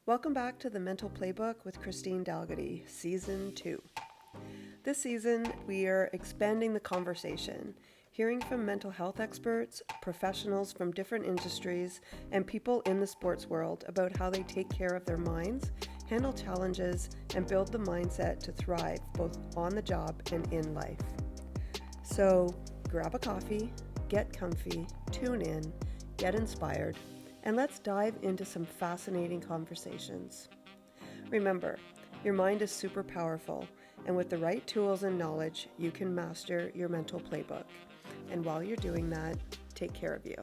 Welcome back to the Mental Playbook with Christine Dalgety, Season 2. This season, we are expanding the conversation, hearing from mental health experts, professionals from different industries, and people in the sports world about how they take care of their minds, handle challenges, and build the mindset to thrive both on the job and in life. So, grab a coffee, get comfy, tune in, get inspired, and let's dive into some fascinating conversations. Remember, your mind is super powerful, and with the right tools and knowledge, you can master your mental playbook. And while you're doing that, take care of you.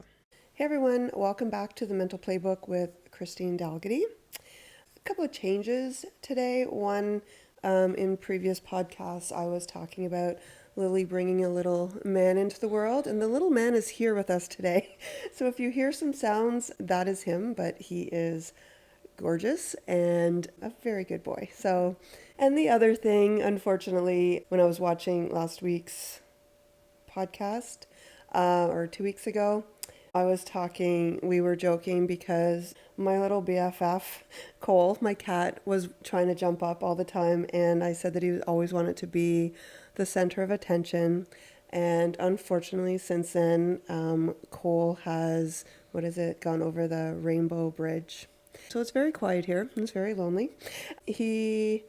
Hey everyone, welcome back to the Mental Playbook with Christine Dalgety. A couple of changes today. One, in previous podcasts, I was talking about Lily bringing a little man into the world, and the little man is here with us today. So if you hear some sounds, that is him, but he is gorgeous and a very good boy. So, and the other thing, unfortunately, when I was watching last week's podcast, or 2 weeks ago, we were joking because my little BFF, Cole, my cat, was trying to jump up all the time, and I said that he always wanted to be the center of attention. And unfortunately, since then, Cole has, gone over the Rainbow Bridge. So it's very quiet here. It's very lonely. He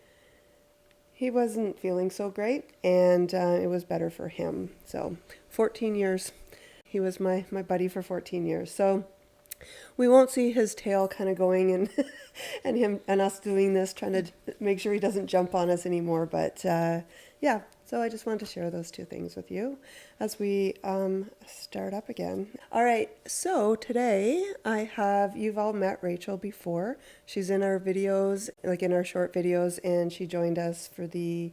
wasn't feeling so great, and it was better for him. So 14 years. He was my buddy for 14 years. So we won't see his tail kind of going and and him and us doing this, trying to make sure he doesn't jump on us anymore. But yeah, so I just wanted to share those two things with you as we start up again. All right, so today you've all met Rachel before. She's in our videos, like in our short videos, and she joined us for the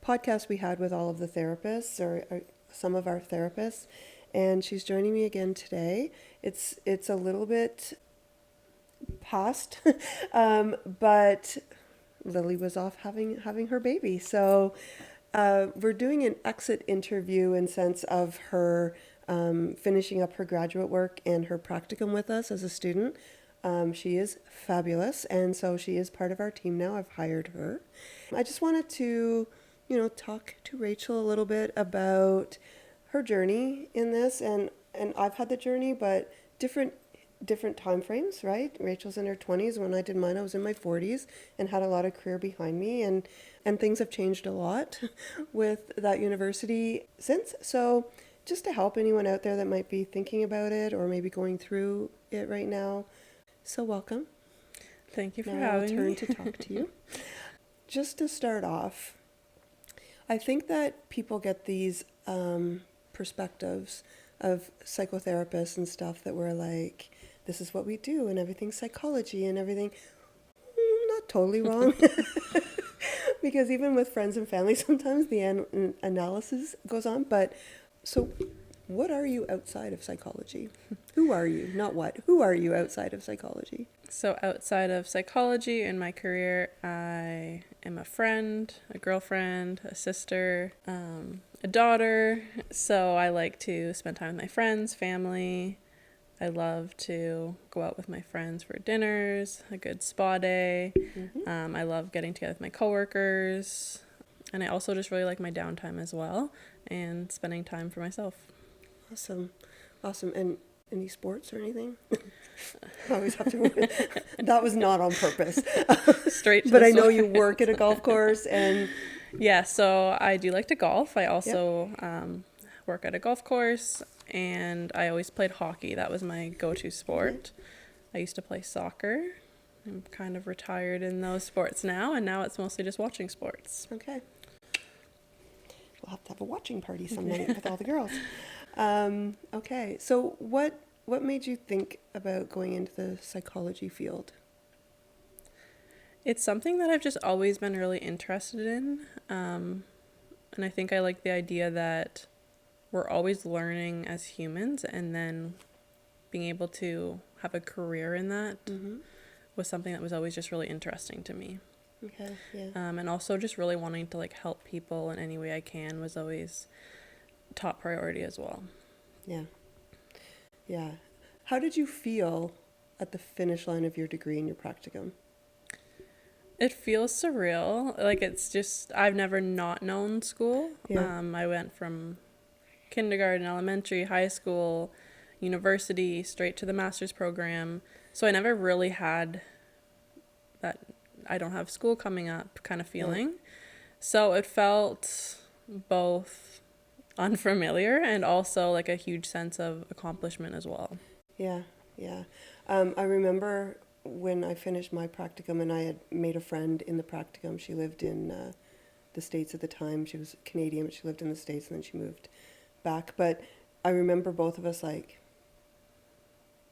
podcast we had with all of the therapists, or some of our therapists. And she's joining me again today. It's a little bit past, but Lily was off having her baby. So we're doing an exit interview in sense of her finishing up her graduate work and her practicum with us as a student. She is fabulous, and so she is part of our team now. I've hired her. I just wanted to, talk to Rachel a little bit about her journey in this, and I've had the journey, but different time frames, right? Rachel's in her 20s. When I did mine, I was in my 40s and had a lot of career behind me, and things have changed a lot with that university since. So just to help anyone out there that might be thinking about it or maybe going through it right now. So welcome. Thank you for now having I'll turn me. to talk to you. Just to start off, I think that people get these perspectives of psychotherapists and stuff that were like, this is what we do and everything's psychology and everything. Not totally wrong. Because even with friends and family, sometimes the analysis goes on. But so what are you outside of psychology? Who are you? Not what. Who are you outside of psychology? So outside of psychology in my career, I am a friend, a girlfriend, a sister, a daughter. So I like to spend time with my friends, family. I love to go out with my friends for dinners, a good spa day. Mm-hmm. I love getting together with my coworkers. And I also just really like my downtime as well and spending time for myself. Awesome. And any sports or anything? I always have to. That was not on purpose. Straight to but the I know source. you work at a golf course and. Yeah, so I do like to golf. I also work at a golf course, and I always played hockey. That was my go-to sport. I used to play soccer. I'm kind of retired in those sports now, and now it's mostly just watching sports. Okay. We'll have to have a watching party some night with all the girls. Okay, so what made you think about going into the psychology field? It's something that I've just always been really interested in, and I think I like the idea that we're always learning as humans, and then being able to have a career in that was something that was always just really interesting to me. Okay, yeah. And also just really wanting to help people in any way I can was always top priority as well. Yeah. How did you feel at the finish line of your degree and your practicum? It feels surreal. Like, it's just, I've never not known school. Yeah. I went from kindergarten, elementary, high school, university, straight to the master's program. So I never really had that I don't have school coming up kind of feeling. So it felt both unfamiliar and also like a huge sense of accomplishment as well. Yeah, yeah. I remember when I finished my practicum and I had made a friend in the practicum. She lived in the States at the time. She was Canadian, but she lived in the States and then she moved back. But I remember both of us like,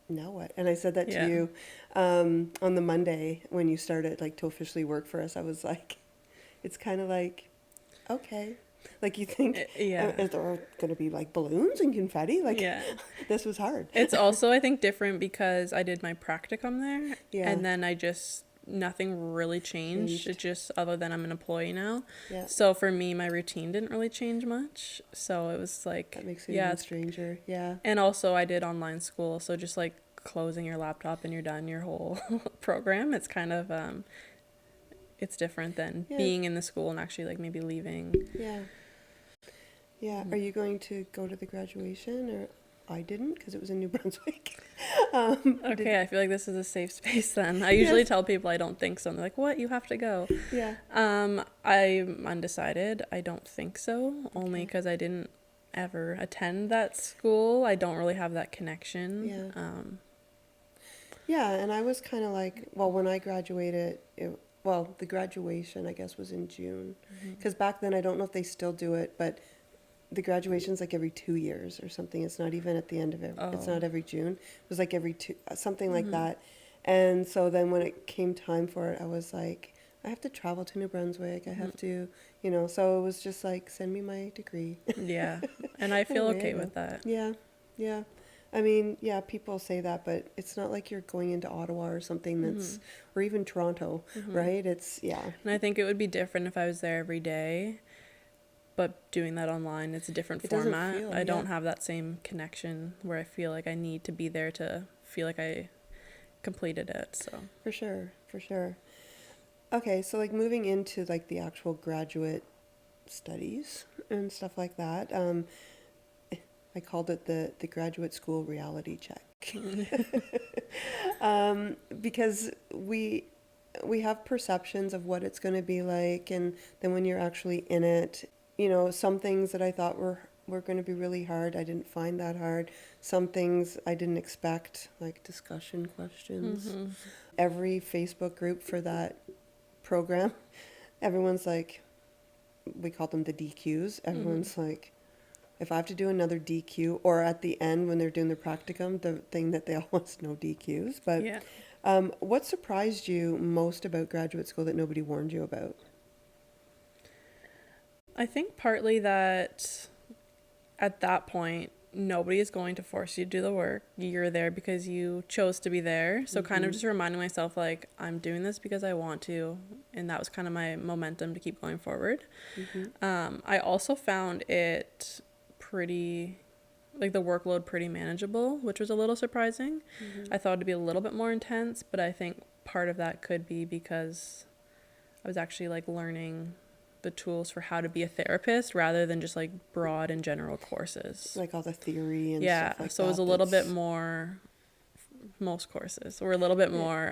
now what? And I said that to you on the Monday when you started like to officially work for us. I was like, it's kind of like, okay. Like you think, is there going to be like balloons and confetti? Like this was hard. It's also, I think, different because I did my practicum there and then nothing really changed. It just, other than I'm an employee now. Yeah. So for me, my routine didn't really change much. So it was like, that makes it even stranger. Yeah. And also I did online school. So just like closing your laptop and you're done your whole program. It's kind of, it's different than being in the school and actually like maybe leaving. Yeah. Yeah. Are you going to go to the graduation? Or I didn't because it was in New Brunswick. Okay, I feel like this is a safe space then. I usually tell people I don't think so. And they're like, what? You have to go. Yeah. I'm undecided. I don't think so. Only because I didn't ever attend that school. I don't really have that connection. Yeah. Yeah, and I was kind of like, well, when I graduated, the graduation, I guess, was in June. Because back then, I don't know if they still do it, but the graduation's like every 2 years or something. It's not even at the end of it. It's not every June. It was like every something like that. And so then when it came time for it, I was like, I have to travel to New Brunswick. I have to, so it was just like, send me my degree. Yeah, and I feel okay with that. Yeah, yeah. I mean, yeah, people say that, but it's not like you're going into Ottawa or something that's, or even Toronto, right? It's, And I think it would be different if I was there every day, but doing that online, it's a different format. I don't have that same connection where I feel like I need to be there to feel like I completed it, so. For sure, for sure. Okay, so like moving into like the actual graduate studies and stuff like that, I called it the graduate school reality check. Because we have perceptions of what it's going to be like, and then when you're actually in it, some things that I thought were going to be really hard, I didn't find that hard. Some things I didn't expect, like discussion questions. Every Facebook group for that program, everyone's like, we call them the DQs. Everyone's like, if I have to do another DQ, or at the end when they're doing their practicum, the thing that they always know DQs. But what surprised you most about graduate school that nobody warned you about? I think partly that at that point, nobody is going to force you to do the work. You're there because you chose to be there. So kind of just reminding myself, like, I'm doing this because I want to. And that was kind of my momentum to keep going forward. I also found it pretty, like the workload pretty manageable, which was a little surprising. I thought it'd be a little bit more intense, but I think part of that could be because I was actually like learning the tools for how to be a therapist rather than just like broad and general courses. Like all the theory and stuff like that. So it was a little bit more, most courses were a little bit more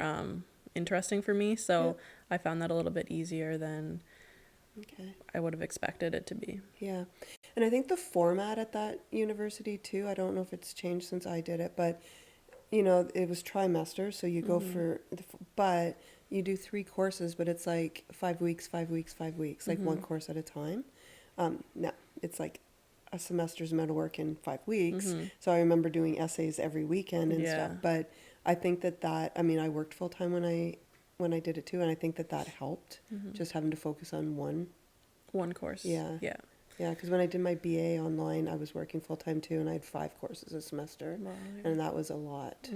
interesting for me. So I found that a little bit easier than I would have expected it to be. Yeah. And I think the format at that university too, I don't know if it's changed since I did it, but it was trimester. So you go but you do 3 courses, but it's like 5 weeks, 5 weeks, 5 weeks, like one course at a time. No, it's like a semester's amount of work in 5 weeks. So I remember doing essays every weekend and stuff. But I think that I mean, I worked full time when I did it too, and I think that helped. Just having to focus on one course. Yeah, because when I did my BA online, I was working full time too, and I had 5 courses a semester, and that was a lot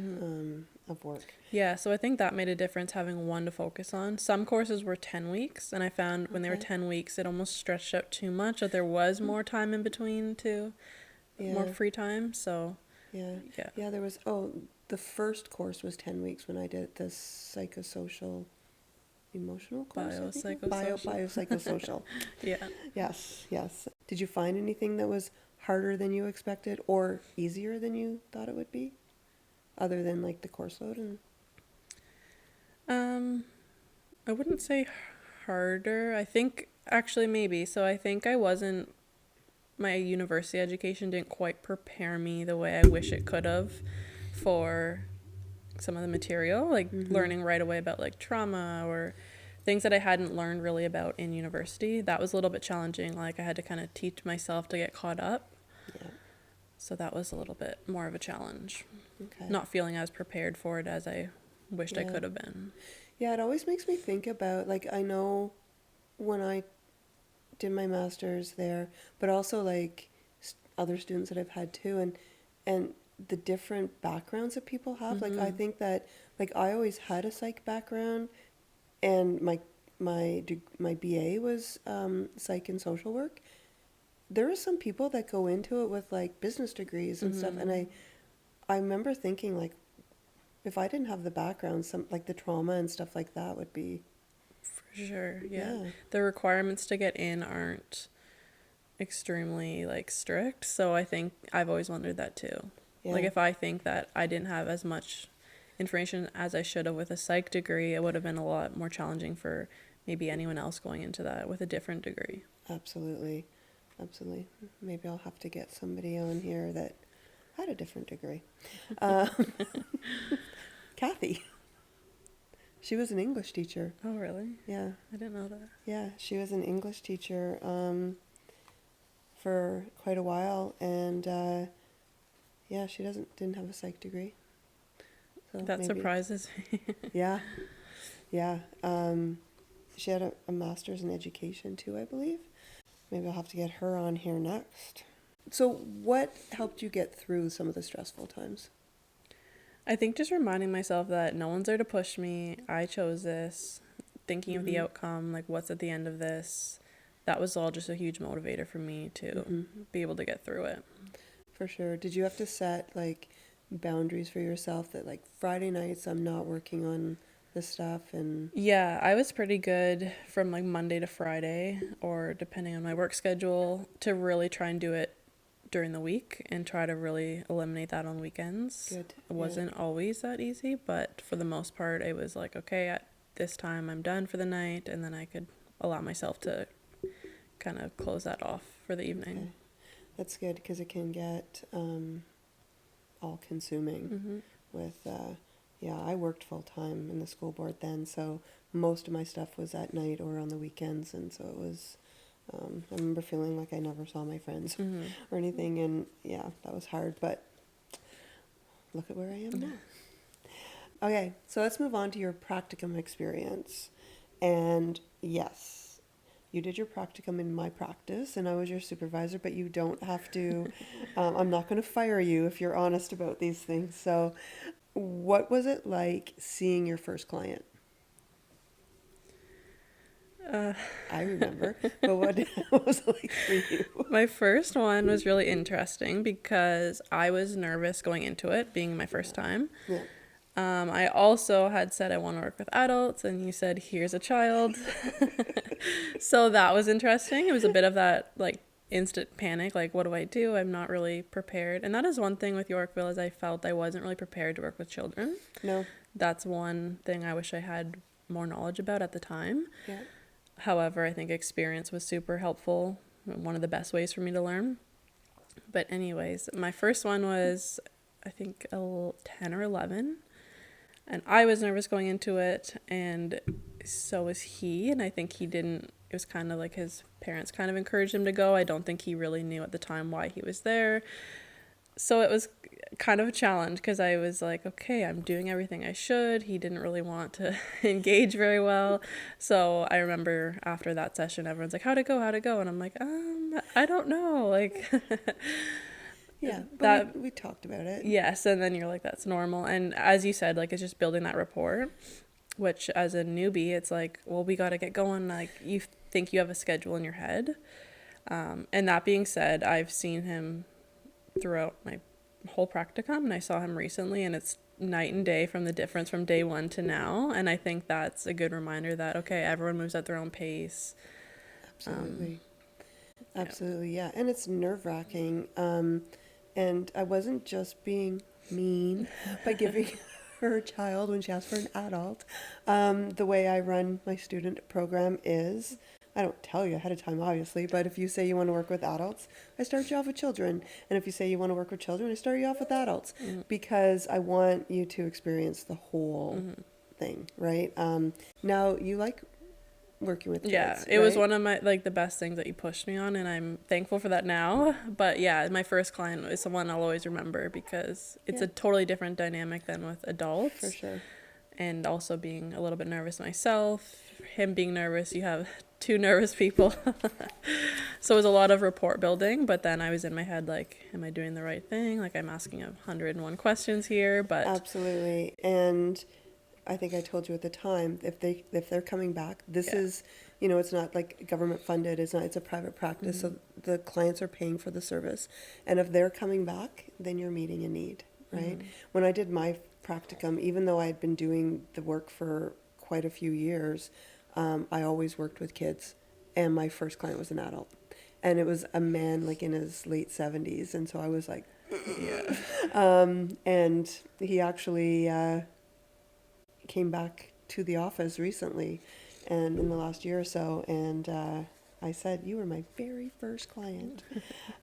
of work. Yeah, so I think that made a difference having one to focus on. Some courses were 10 weeks, and I found when they were 10 weeks, it almost stretched out too much, that there was more time in between too, more free time. So yeah, there was. The first course was 10 weeks when I did the psychosocial. emotional course, I think. Biopsychosocial. Biopsychosocial. Yeah. Yes. Did you find anything that was harder than you expected or easier than you thought it would be? Other than like the course load and I wouldn't say harder. I think actually maybe. So I think my university education didn't quite prepare me the way I wish it could have for some of the material, like learning right away about like trauma or things that I hadn't learned really about in university. That was a little bit challenging. Like I had to kind of teach myself to get caught up. yeah. So that was a little bit more of a challenge. Okay. Not feeling as prepared for it as I wished I Yeah. could have been. Yeah, it always makes me think about like I know when I did my master's there, but also like other students that I've had too, and the different backgrounds that people have. Like I think that like I always had a psych background, and my BA was psych and social work. There are some people that go into it with like business degrees and stuff, and I remember thinking like if I didn't have the background, some like the trauma and stuff like that would be. For sure, yeah. Yeah. The requirements to get in aren't extremely like strict, so I think I've always wondered that too. Yeah. Like if I think that I didn't have as much information as I should have with a psych degree, it would have been a lot more challenging for maybe anyone else going into that with a different degree. Absolutely. Maybe I'll have to get somebody on here that had a different degree. Kathy. She was an English teacher. Oh, really? Yeah. I didn't know that. Yeah, she was an English teacher for quite a while, and yeah, she didn't have a psych degree. So That maybe. surprises me. Yeah. She had a master's in education too, I believe. Maybe I'll have to get her on here next. So what helped you get through some of the stressful times? I think just reminding myself that no one's there to push me. I chose this. Thinking of the outcome, like what's at the end of this. That was all just a huge motivator for me to be able to get through it. For sure. Did you have to set like boundaries for yourself that like Friday nights I'm not working on this stuff? And Yeah, I was pretty good from like Monday to Friday, or depending on my work schedule, to really try and do it during the week and try to really eliminate that on weekends. Good. It wasn't always that easy, but for the most part it was like, okay, at this time I'm done for the night, and then I could allow myself to kind of close that off for the evening. Okay. That's good because it can get all consuming with I worked full time in the school board then, so most of my stuff was at night or on the weekends, and so it was I remember feeling like I never saw my friends or anything, and yeah, that was hard, but look at where I am now. Okay, so let's move on to your practicum experience. And yes, you did your practicum in my practice, and I was your supervisor, but you don't have to, I'm not going to fire you if you're honest about these things. So what was it like seeing your first client? I remember, but what was it like for you? My first one was really interesting because I was nervous going into it, being my first time. Yeah. I also had said I want to work with adults, and you said, here's a child. So that was interesting. It was a bit of that like instant panic, like what do I do? I'm not really prepared. And that is one thing with Yorkville, is I felt I wasn't really prepared to work with children. No. That's one thing I wish I had more knowledge about at the time. Yeah. However, I think experience was super helpful. One of the best ways for me to learn. But anyways, my first one was, I think, 10 or 11. And I was nervous going into it, and so was he. And I think it was kind of like his parents kind of encouraged him to go. I don't think he really knew at the time why he was there. So it was kind of a challenge because I was like, okay, I'm doing everything I should. He didn't really want to engage very well. So I remember after that session, everyone's like, how'd it go? And I'm like, I don't know. Like, yeah, but we talked about it. Yes. And then you're like, that's normal. And as you said, like, it's just building that rapport, which as a newbie, it's like, well, we got to get going. Like, you think you have a schedule in your head. And that being said, I've seen him throughout my whole practicum, and I saw him recently, and it's night and day from the difference from day one to now. And I think that's a good reminder that, okay, everyone moves at their own pace. Absolutely. Absolutely, yeah. And it's nerve-wracking. And I wasn't just being mean by giving her a child when she asked for an adult. The way I run my student program is, I don't tell you ahead of time, obviously, but if you say you want to work with adults, I start you off with children. And if you say you want to work with children, I start you off with adults because I want you to experience the whole thing, right? Now, you like working with kids, Yeah, it was right? one of my, like, the best things that you pushed me on, and I'm thankful for that now. But yeah, my first client is someone I'll always remember because it's Yeah. a totally different dynamic than with adults. For sure. And also being a little bit nervous myself, him being nervous, you have two nervous people. So it was a lot of rapport building, but then I was in my head like, am I doing the right thing? Like, I'm asking 101 questions here, but Absolutely. And I think I told you at the time, if they're coming back, this Yeah. is, it's not like government funded, it's a private practice, so the clients are paying for the service. And if they're coming back, then you're meeting a need, right? When I did my practicum, even though I had been doing the work for quite a few years, I always worked with kids, and my first client was an adult. And it was a man like in his late 70s, and so I was like, yeah. and he actually came back to the office recently and in the last year or so, and I said, you were my very first client.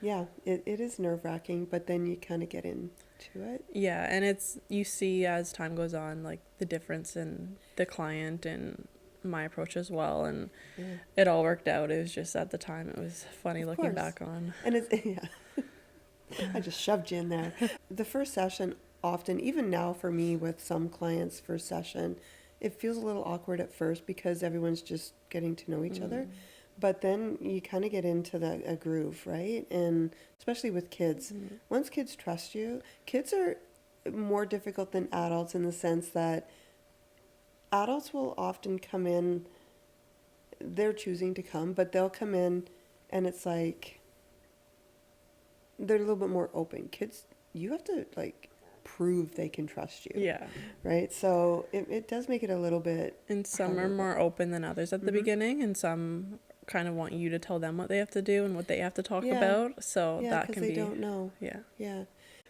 Yeah, it is nerve-wracking, but then you kind of get into it. Yeah, and it's, you see as time goes on, like, the difference in the client and my approach as well, and Yeah. it all worked out. It was just at the time it was funny Of looking course. back on. And it's, yeah, I just shoved you in there. The first session often, even now for me with some clients, first session, it feels a little awkward at first because everyone's just getting to know each other. But then you kind of get into a groove, right? And especially with kids. Once kids trust you, kids are more difficult than adults in the sense that adults will often come in, they're choosing to come, but they'll come in and it's like, they're a little bit more open. Kids, you have to like prove they can trust you, Yeah. right? So it does make it a little bit And some are harder. more open than others at the beginning, and some kind of want you to tell them what they have to do and what they have to talk Yeah. about. So Yeah, that because can they be, don't know. yeah. Yeah.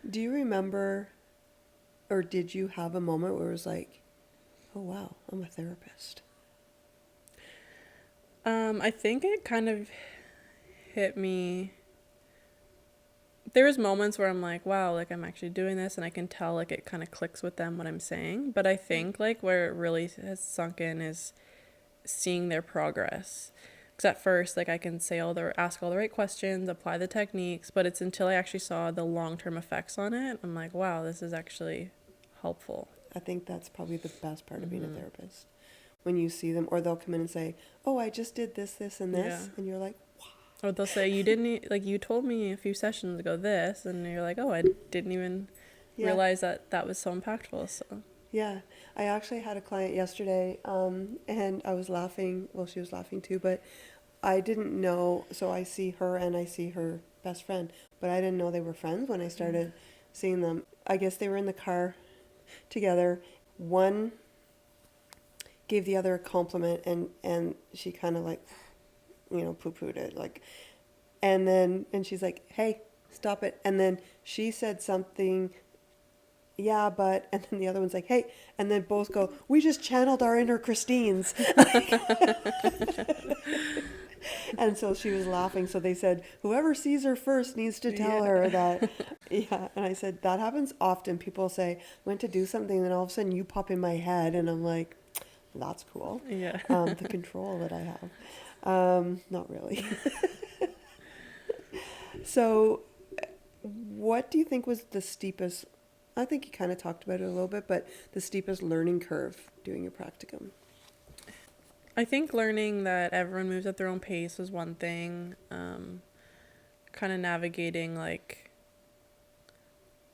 Do you remember, or did you have a moment where it was like, oh wow, I'm a therapist? I think it kind of hit me. There was moments where I'm like, wow, like, I'm actually doing this, and I can tell, like, it kind of clicks with them what I'm saying. But I think, like, where it really has sunk in is seeing their progress. Because at first, like, I can ask all the right questions, apply the techniques, but it's until I actually saw the long-term effects on it, I'm like, wow, this is actually helpful. I think that's probably the best part of being a therapist. When you see them, or they'll come in and say, oh, I just did this, this, and this. Yeah. And you're like, Or they'll say, like, you told me a few sessions ago this, and you're like, oh, I didn't even yeah. realize that was so impactful. So Yeah, I actually had a client yesterday, and I was laughing. Well, she was laughing too, but I didn't know. So I see her and I see her best friend, but I didn't know they were friends when I started seeing them. I guess they were in the car together. One gave the other a compliment, and she kind of like, poo-pooed it, like, and she's like, hey, stop it. And then she said something, yeah, but, and then the other one's like, hey, and then both go, we just channeled our inner Christines. And so she was laughing. So they said, whoever sees her first needs to tell her that. Yeah. And I said, that happens often. People say, went to do something, and then all of a sudden you pop in my head, and I'm like, that's cool. yeah. The control that I have. Not really. So what do you think was the steepest, I think you kind of talked about it a little bit, but the steepest learning curve doing your practicum? I think learning that everyone moves at their own pace was one thing. Kind of navigating, like,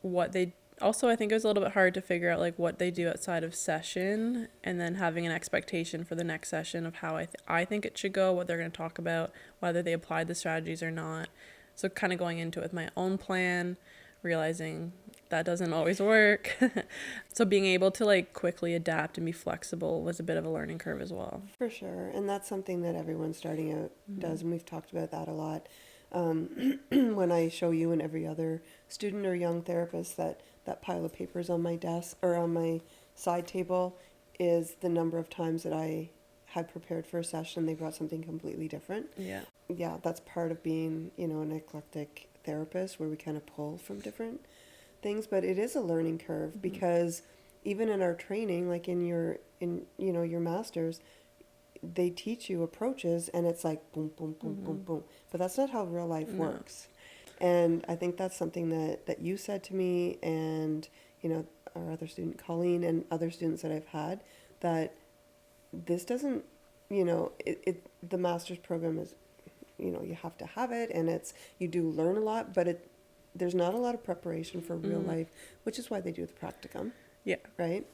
what they... Also, I think it was a little bit hard to figure out, like, what they do outside of session, and then having an expectation for the next session of how I think it should go, what they're going to talk about, whether they applied the strategies or not. So kind of going into it with my own plan, realizing that doesn't always work. So being able to like quickly adapt and be flexible was a bit of a learning curve as well. For sure. And that's something that everyone starting out does. And we've talked about that a lot. When I show you and every other student or young therapist that pile of papers on my desk or on my side table is the number of times that I had prepared for a session, they brought something completely different. Yeah. Yeah, that's part of being, an eclectic therapist where we kind of pull from different things, but it is a learning curve because even in our training, like in your masters, they teach you approaches and it's like boom, boom, boom, boom, boom. But that's not how real life works. And I think that's something that you said to me and, our other student, Colleen, and other students that I've had, that this doesn't, the master's program is, you have to have it and you do learn a lot, but there's not a lot of preparation for real life, which is why they do the practicum. Yeah. Right?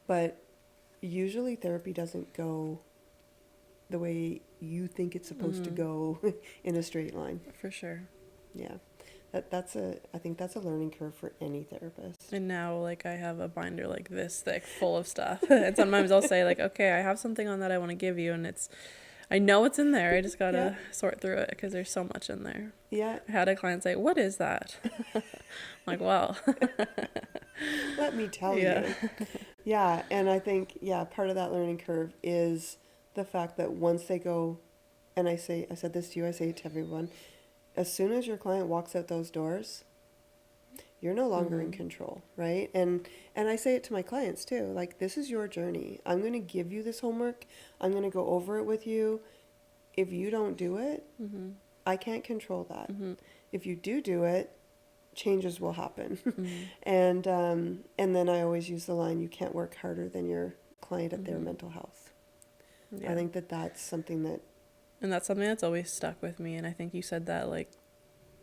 But usually therapy doesn't go the way you think it's supposed to go in a straight line. For sure. Yeah. I think that's a learning curve for any therapist. And now, like, I have a binder like this thick full of stuff. And sometimes I'll say, like, okay, I have something on that I want to give you. And I know it's in there. I just got to sort through it because there's so much in there. Yeah. I had a client say, what is that? I'm like, well. Let me tell you. Yeah. And I think, part of that learning curve is the fact that once they go, and I said this to you, I say it to everyone, as soon as your client walks out those doors, you're no longer in control, right? And I say it to my clients too, like, this is your journey. I'm going to give you this homework. I'm going to go over it with you. If you don't do it, I can't control that. If you do it, changes will happen. And then I always use the line, you can't work harder than your client at their mental health. I think that's something that... And that's something that's always stuck with me. And I think you said that, like,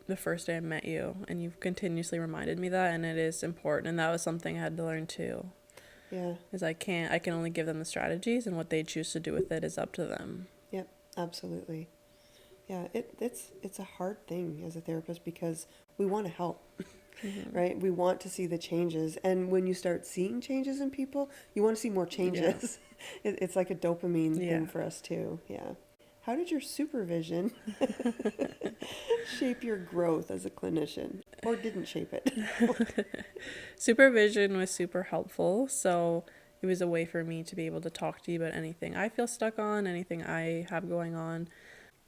the first day I met you, and you've continuously reminded me that, and it is important. And that was something I had to learn too. Yeah. Is I can only give them the strategies, and what they choose to do with it is up to them. Yep, absolutely. Yeah, it's a hard thing as a therapist because we want to help, right? We want to see the changes. And when you start seeing changes in people, you want to see more changes. Yeah. It's like a dopamine thing for us too. Yeah. How did your supervision shape your growth as a clinician, or didn't shape it? Supervision was super helpful. So it was a way for me to be able to talk to you about anything I feel stuck on, anything I have going on.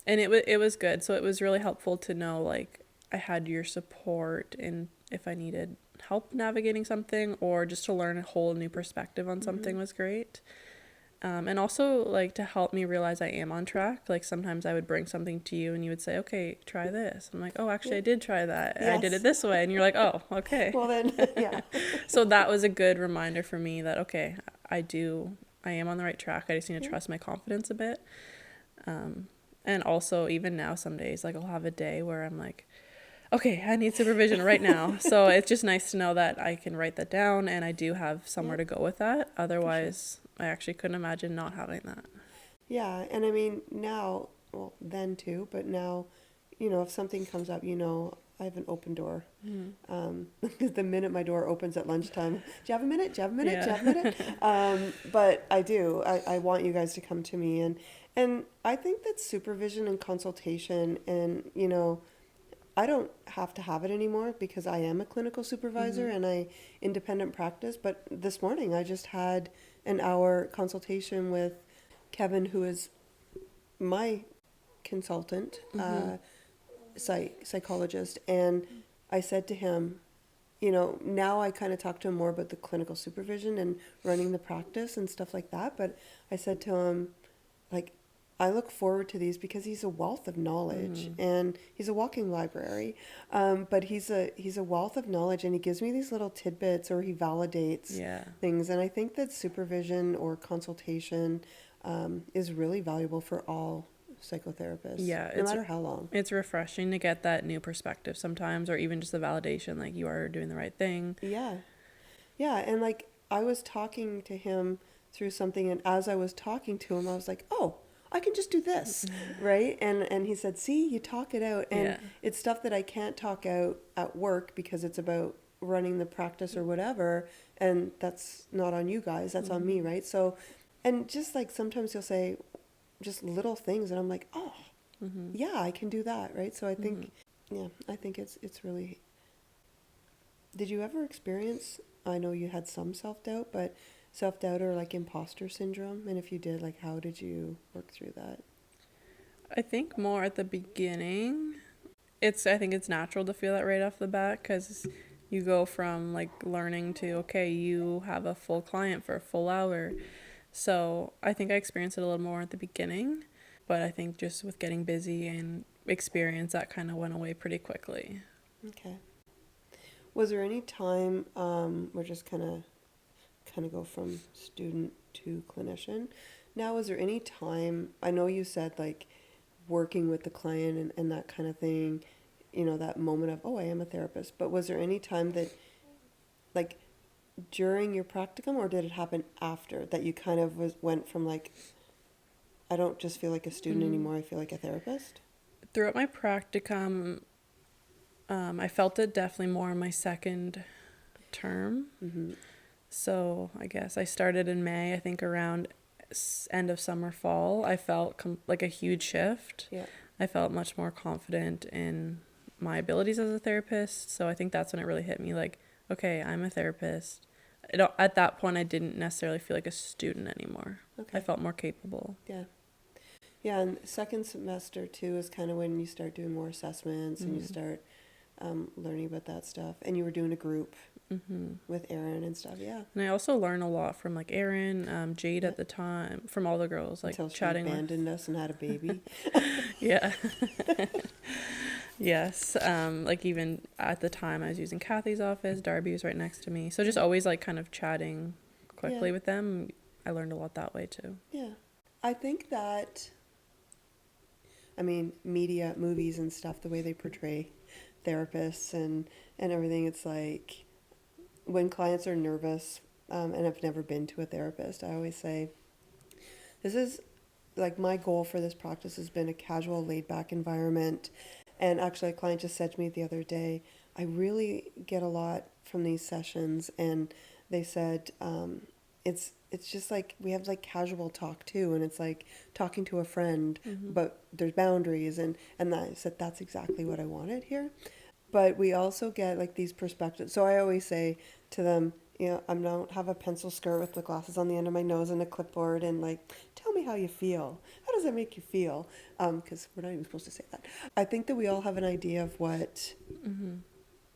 And it was good. So it was really helpful to know, like, I had your support in if I needed help navigating something, or just to learn a whole new perspective on something was great. And also, like, to help me realize I am on track. Like, sometimes I would bring something to you and you would say, okay, try this. I'm like, oh, actually I did try that. Yes. I did it this way. And you're like, oh, okay. Well then, yeah. So that was a good reminder for me that, okay, I am on the right track. I just need to trust my confidence a bit. And also, even now, some days, like, I'll have a day where I'm like, okay, I need supervision right now. So it's just nice to know that I can write that down and I do have somewhere to go with that. Otherwise, I actually couldn't imagine not having that. Yeah, and I mean, now, well, then too, but now, if something comes up, I have an open door. The minute my door opens at lunchtime, do you have a minute? Do you have a minute? Yeah. Do you have a minute? But I do. I want you guys to come to me. And I think that supervision and consultation and, I don't have to have it anymore because I am a clinical supervisor and I independent practice. But this morning I just had an hour consultation with Kevin, who is my consultant, psychologist. And I said to him, now I kind of talk to him more about the clinical supervision and running the practice and stuff like that. But I said to him, like, I look forward to these because he's a wealth of knowledge and he's a walking library. But he's a wealth of knowledge and he gives me these little tidbits or he validates things. And I think that supervision or consultation is really valuable for all psychotherapists. Yeah. No matter how long. It's refreshing to get that new perspective sometimes, or even just the validation, like you are doing the right thing. Yeah. Yeah. And like I was talking to him through something, and as I was talking to him, I was like, oh, I can just do this, right? And he said, see, you talk it out. And it's stuff that I can't talk out at work because it's about running the practice or whatever, and that's not on you guys, that's on me, right? So, and just like sometimes you'll say just little things and I'm like, oh, yeah, I can do that, right? So I think, yeah, I think it's really. Did you ever experience, I know you had some self-doubt, but self-doubt or like imposter syndrome? And if you did, like, how did you work through that? I think more at the beginning. I think it's natural to feel that right off the bat because you go from like learning to, okay, you have a full client for a full hour. So I think I experienced it a little more at the beginning, but I think just with getting busy and experience, that kind of went away pretty quickly. Okay. Was there any time, we're just kind of go from student to clinician. Now, was there any time, I know you said like working with the client and that kind of thing, that moment of, oh, I am a therapist, but was there any time that, like, during your practicum, or did it happen after that you kind of went from like, I don't just feel like a student anymore, I feel like a therapist? Throughout my practicum, I felt it definitely more in my second term. So I guess I started in May, I think around end of summer, fall. I felt like a huge shift. Yeah. I felt much more confident in my abilities as a therapist. So I think that's when it really hit me like, okay, I'm a therapist. At that point, I didn't necessarily feel like a student anymore. Okay. I felt more capable. Yeah. Yeah, and second semester too is kind of when you start doing more assessments and you start learning about that stuff. And you were doing a group with Erin and stuff, yeah. And I also learned a lot from like Erin, Jade at the time, from all the girls, like Until she chatting abandoned us and had a baby. Yeah. Yes. Like even at the time I was using Kathy's office, Darby was right next to me. So just always like kind of chatting quickly with them. I learned a lot that way too. Yeah. I think that, I mean, media, movies and stuff, the way they portray therapists and everything, it's like when clients are nervous, and I've never been to a therapist, I always say, this is like my goal for this practice has been a casual, laid back environment. And actually, a client just said to me the other day, I really get a lot from these sessions. And they said, it's just like we have like casual talk too, and it's like talking to a friend, but there's boundaries, and I said that's exactly what I wanted here. But we also get like these perspectives. So I always say to them, I don't have a pencil skirt with the glasses on the end of my nose and a clipboard and like, tell me how you feel. How does that make you feel? Because we're not even supposed to say that. I think that we all have an idea of what,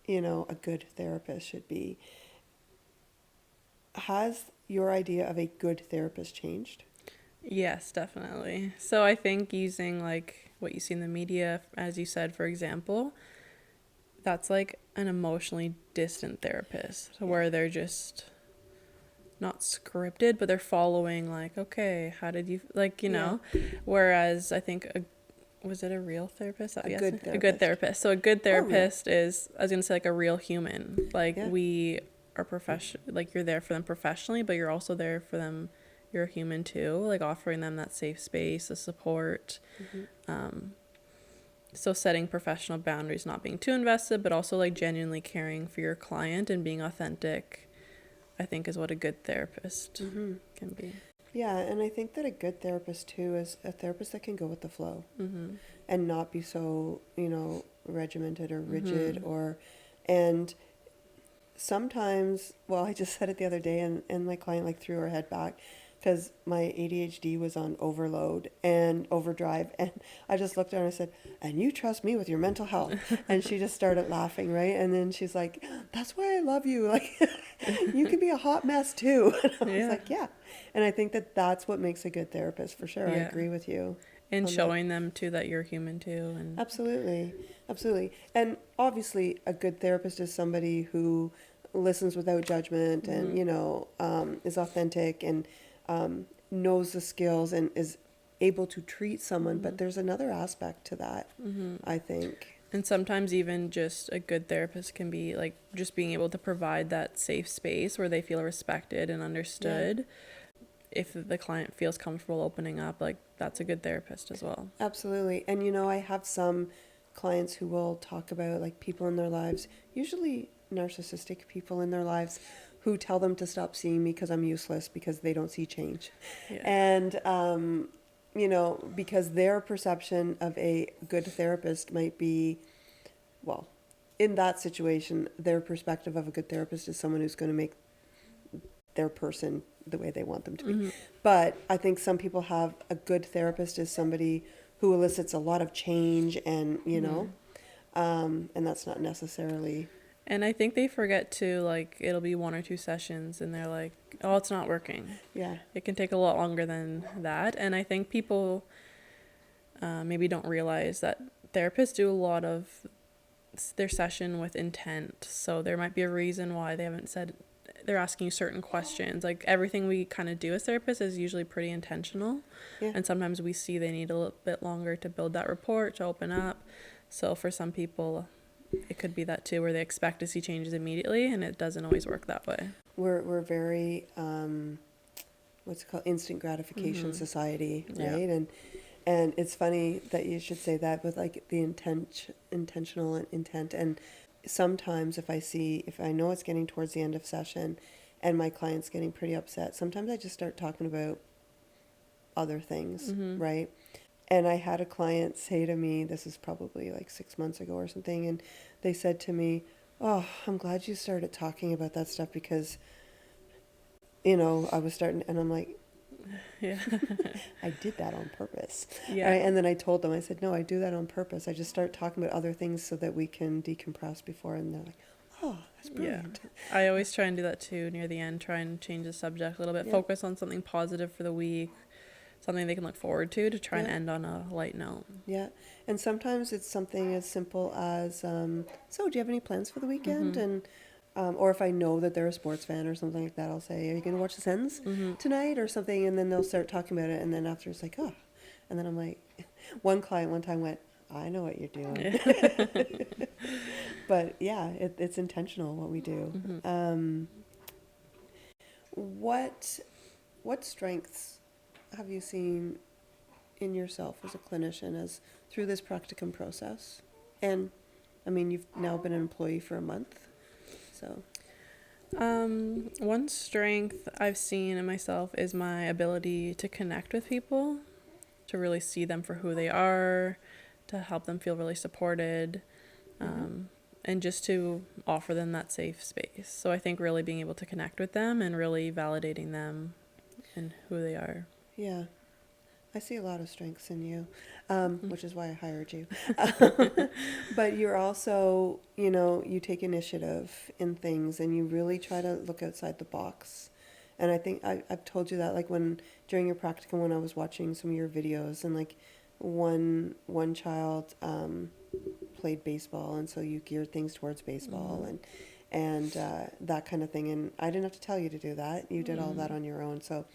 a good therapist should be. Has your idea of a good therapist changed? Yes, definitely. So I think using like what you see in the media, as you said, for example, that's like an emotionally distant therapist where they're just not scripted, but they're following like, okay, how did you, like, whereas I think, was it a real therapist? Good therapist. A good therapist. So a good therapist is, I was going to say like a real human. Like we are like you're there for them professionally, but you're also there for them. You're a human too, like offering them that safe space, the support. So setting professional boundaries, not being too invested, but also like genuinely caring for your client and being authentic, I think is what a good therapist can be. Yeah, and I think that a good therapist too is a therapist that can go with the flow and not be so, regimented or rigid and sometimes, well, I just said it the other day and my client like threw her head back because my ADHD was on overload and overdrive. And I just looked at her and I said, and you trust me with your mental health. And she just started laughing, right? And then she's like, that's why I love you. Like, you can be a hot mess too. And I was like, yeah. And I think that that's what makes a good therapist for sure. I agree with you. And showing them too that you're human too. And Absolutely. Absolutely. And obviously a good therapist is somebody who listens without judgment and, is authentic and knows the skills and is able to treat someone. But there's another aspect to that, I think. And sometimes even just a good therapist can be like just being able to provide that safe space where they feel respected and understood. Yeah. If the client feels comfortable opening up, like that's a good therapist as well. Absolutely. And I have some clients who will talk about like people in their lives, usually narcissistic people in their lives who tell them to stop seeing me because I'm useless because they don't see change. Yeah. And, you know, because their perception of a good therapist might be, well, in that situation, their perspective of a good therapist is someone who's going to make their person the way they want them to be. Mm-hmm. But I think some people have a good therapist as somebody who elicits a lot of change and, you know, and that's not necessarily. And I think they forget to, like, it'll be 1 or 2 sessions and they're like, oh, it's not working. Yeah. It can take a lot longer than that. And I think people maybe don't realize that therapists do a lot of their session with intent. So there might be a reason why they haven't said, they're asking you certain questions. Like, everything we kind of do as therapists is usually pretty intentional. Yeah. And sometimes we see they need a little bit longer to build that rapport, to open up. So for some people, it could be that too, where they expect to see changes immediately, and it doesn't always work that way. We're very what's it called, instant gratification society, right? Yeah. And it's funny that you should say that, with like the intentional intent. And sometimes if I know it's getting towards the end of session and my client's getting pretty upset, sometimes I just start talking about other things, right? And I had a client say to me, this is probably like 6 months ago or something, and they said to me, oh, I'm glad you started talking about that stuff because, you know, I was starting, and I'm like, Yeah. I did that on purpose. Yeah. Right? And then I told them, I said, no, I do that on purpose. I just start talking about other things so that we can decompress before, and they're like, oh, that's brilliant. Yeah. I always try and do that too near the end, try and change the subject a little bit, focus on something positive for the week, something they can look forward to try and end on a light note. Yeah. And sometimes it's something as simple as, so do you have any plans for the weekend? And or if I know that they're a sports fan or something like that, I'll say, are you going to watch the Sens tonight or something? And then they'll start talking about it. And then after it's like, oh. And then I'm like, one client one time went, I know what you're doing. Yeah. But yeah, it's intentional what we do. What strengths have you seen in yourself as a clinician as through this practicum process? And I mean, you've now been an employee for a month, so. One strength I've seen in myself is my ability to connect with people, to really see them for who they are, to help them feel really supported, and just to offer them that safe space. So I think really being able to connect with them and really validating them and who they are. Yeah, I see a lot of strengths in you, which is why I hired you. But you're also, you know, you take initiative in things and you really try to look outside the box. And I think I've told you that, like, during your practicum, when I was watching some of your videos, and like one child played baseball, and so you geared things towards baseball and that kind of thing. And I didn't have to tell you to do that. You did all that on your own. So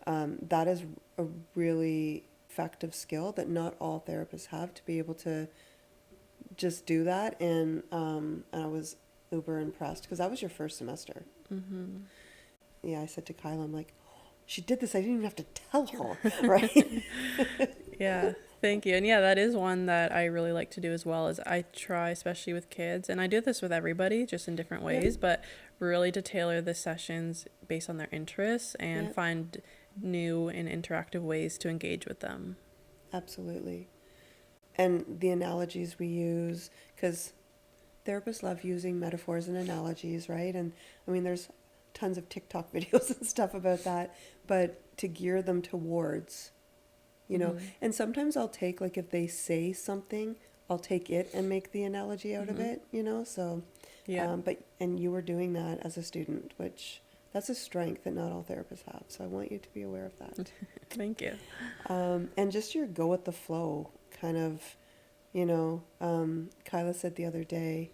that is a really effective skill that not all therapists have, to be able to just do that. And I was uber impressed because that was your first semester. Yeah, I said to Kyla, I'm like, oh, she did this. I didn't even have to tell her, right? Yeah, thank you. And yeah, that is one that I really like to do as well. Is I try, especially with kids, and I do this with everybody, just in different ways, but really to tailor the sessions based on their interests and find new and interactive ways to engage with them. Absolutely. And the analogies we use, because therapists love using metaphors and analogies, right? And I mean, there's tons of TikTok videos and stuff about that, but to gear them towards, you know, and sometimes I'll take, like, if they say something, I'll take it and make the analogy out of it, you know, so, and you were doing that as a student, which that's a strength that not all therapists have. So I want you to be aware of that. Thank you. And just your go with the flow kind of, you know, Kyla said the other day,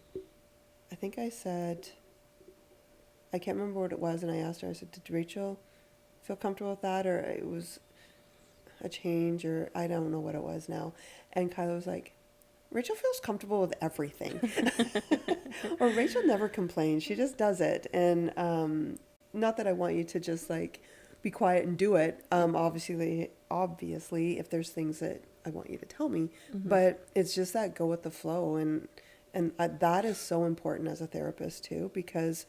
I think I said, I can't remember what it was, and I asked her, I said, did Rachel feel comfortable with that, or it was a change, or I don't know what it was now. And Kyla was like, Rachel feels comfortable with everything. Or Rachel never complains, she just does it. And not that I want you to just like be quiet and do it. Obviously, if there's things that I want you to tell me, but it's just that go with the flow. And And that is so important as a therapist too, because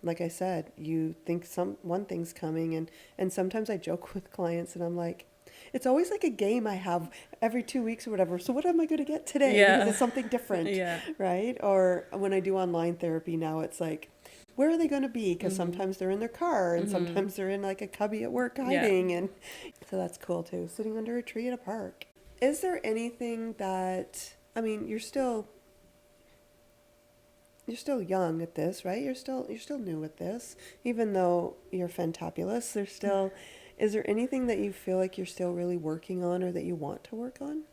like I said, you think one thing's coming, and sometimes I joke with clients and I'm like, it's always like a game I have every 2 weeks or whatever. So what am I going to get today? Yeah. Because it's something different, Yeah. right? Or when I do online therapy now, it's like, where are they going to be? Because Mm-hmm. sometimes they're in their car and Mm-hmm. sometimes they're in like a cubby at work hiding. And so that's cool too, sitting under a tree at a park. Is there anything that, I mean, you're still young at this, right? You're still new at this, even though you're fantabulous. There's still, is there anything that you feel like you're still really working on or that you want to work on?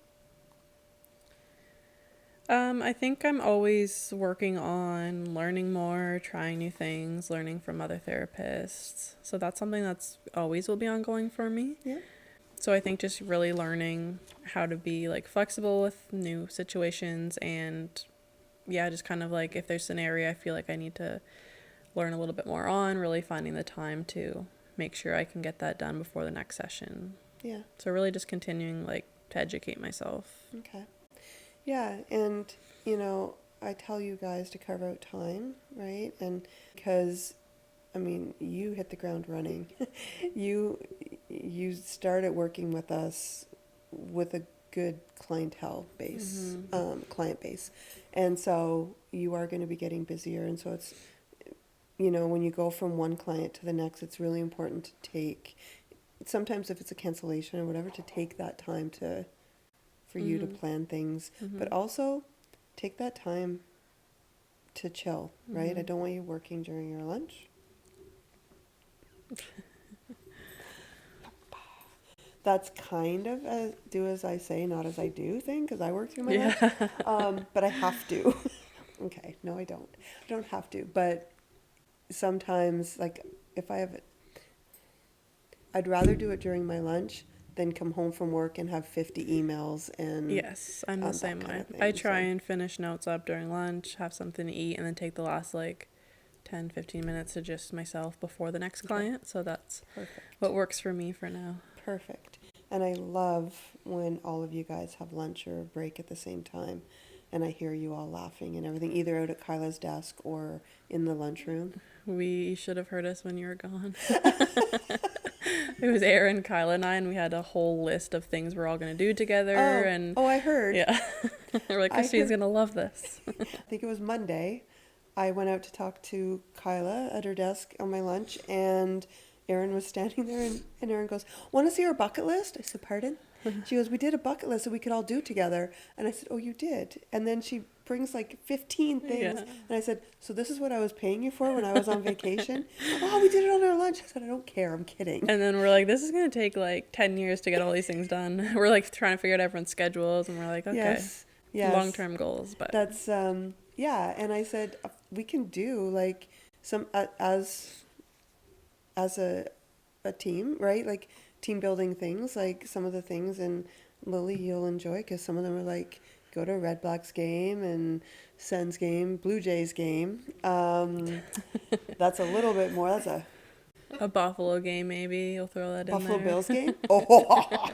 I think I'm always working on learning more, trying new things, learning from other therapists. So that's something that's always will be ongoing for me. Yeah. So I think just really learning how to be like flexible with new situations, and yeah, just kind of like if there's an area I feel like I need to learn a little bit more on, really finding the time to make sure I can get that done before the next session. Yeah. So really just continuing like to educate myself. Okay. Yeah, and I tell you guys to carve out time, right? And because I mean, you hit the ground running. you started working with us with a good clientele base, client base, and so you are going to be getting busier. And so it's when you go from one client to the next, it's really important to take. Sometimes if it's a cancellation or whatever, to take that time for you to plan things, but also take that time to chill, right? I don't want you working during your lunch. That's kind of a do as I say, not as I do thing, because I work through my lunch. But I have to. Okay, no, I don't. I don't have to, but sometimes, like, if I have it, I'd rather do it during my lunch than come home from work and have 50 emails and Yes, I'm the same way. thing, I try and finish notes up during lunch, have something to eat, and then take the last like 10, 15 minutes to just myself before the next client. So that's perfect. What works for me for now. Perfect. And I love when all of you guys have lunch or a break at the same time, and I hear you all laughing and everything, either out at Kyla's desk or in the lunchroom. You should have heard us when you were gone. It was Erin, Kyla, and I, and we had a whole list of things we're all going to do together. I heard. Yeah. We're like, Christine's going to love this. I think it was Monday. I went out to talk to Kyla at her desk on my lunch, and Erin was standing there, and Erin goes, "Want to see our bucket list?" I said, "Pardon?" She goes, "We did a bucket list that we could all do together." And I said, "Oh, you did?" And then she brings like 15 things. Yeah. And I said, "So this is what I was paying you for when I was on vacation?" "Oh, we did it on our lunch." I said, "I don't care. I'm kidding." And then we're like, this is going to take like 10 years to get all these things done. We're like trying to figure out everyone's schedules, and we're like, okay, yes. long-term goals. But that's, yeah. And I said, we can do like some, as a team, right? Like team building things, like some of the things, and Lily, you'll enjoy, because some of them are like, go to Red Blacks game and Sens game, Blue Jays game. That's a little bit more. That's a Buffalo game, maybe you'll throw that in there. Buffalo Bills game. Oh,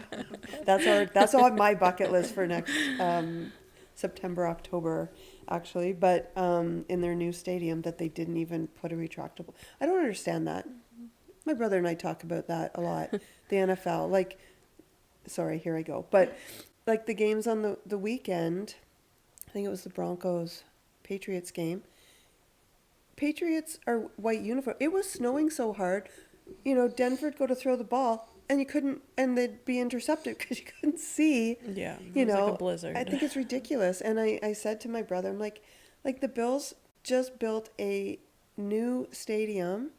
that's on my bucket list for next September, October, actually. But in their new stadium that they didn't even put a retractable. I don't understand that. My brother and I talk about that a lot. The NFL, like, sorry, here I go. But like the games on the weekend, I think it was the Broncos Patriots game. Patriots are white uniform. It was snowing so hard, Denver'd go to throw the ball and you couldn't, and they'd be intercepted because you couldn't see. Yeah, it was like a blizzard. I think it's ridiculous. And I said to my brother, I'm like the Bills just built a new stadium.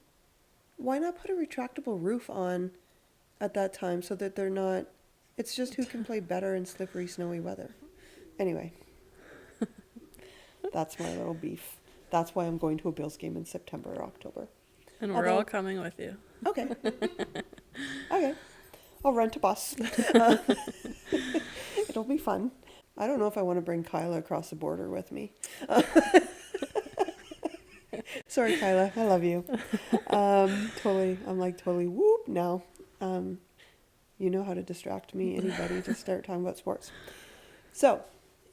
Why not put a retractable roof on at that time so that they're not, it's just who can play better in slippery, snowy weather. Anyway, that's my little beef. That's why I'm going to a Bills game in September or October. And we're all coming with you. Okay. Okay. I'll rent a bus. It'll be fun. I don't know if I want to bring Kyla across the border with me. Sorry, Kyla. I love you. Totally. I'm like totally whoop now. You know how to distract me, anybody, to start talking about sports. So,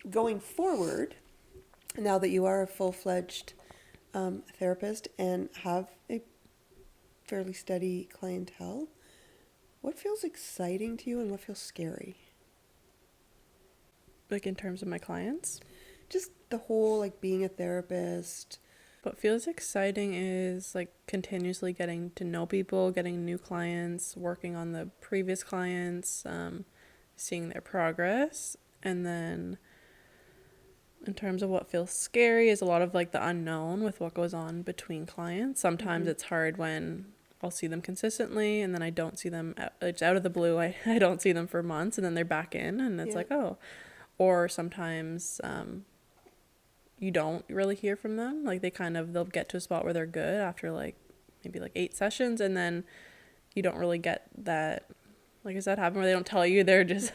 going forward, now that you are a full-fledged therapist and have a fairly steady clientele, what feels exciting to you and what feels scary? Like in terms of my clients? Just the whole, like, being a therapist. What feels exciting is like continuously getting to know people, getting new clients, working on the previous clients, seeing their progress. And then in terms of what feels scary is a lot of like the unknown with what goes on between clients. Sometimes it's hard when I'll see them consistently and then I don't see them. It's out of the blue. I don't see them for months and then they're back in and it's like, oh. Or sometimes you don't really hear from them. Like they'll get to a spot where they're good after like maybe like 8 sessions and then you don't really get that. Like, does that happen where they don't tell you they're just,